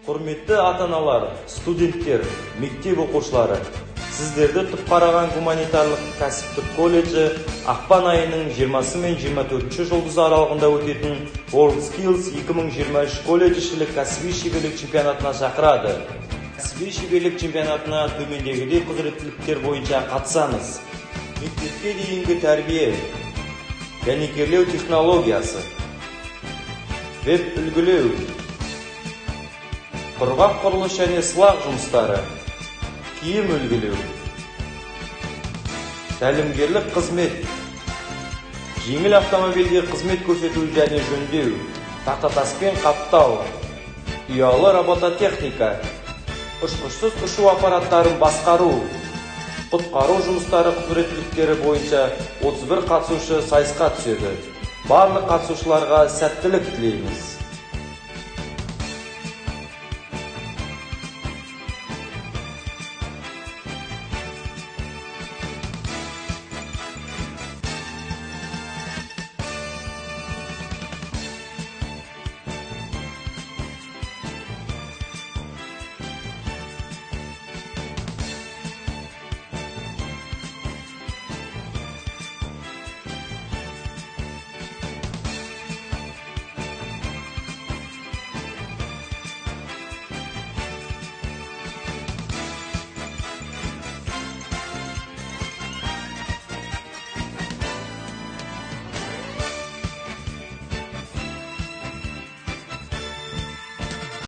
Құрметті ата-аналар, студенттер, мектеп оқушылары, сіздерді Түпқараған гуманитарлық кәсіптік колледжі ақпан айының 20 мен 24 жұлдыз аралығында өтетін WorldSkills 2023 колледжішілік кәсіби шеберлік чемпионатына шақырады. Кәсіби шеберлік чемпионатына төмендегідей құзыреттіліктер бойынша қатысамыз. Мектепке дейінгі тәрбие, дәнекерлеу технологиясы, веб үлгілеу, құрғақ құрылыс және сылақ жұмыстары, киім үлгілеу, тәлімгерлік қызмет, жеңіл автомобильге қызмет көрсету және жөндеу, тақтатаспен қаптау, ұялы робототехника, ұшқышсыз ұшу аппараттарын басқару, құтқару жұмыстары құзыреттіліктері бойынша 31 қатысушы сайысқа түседі. Барлық қатысушыларға сәттілік тілейміз.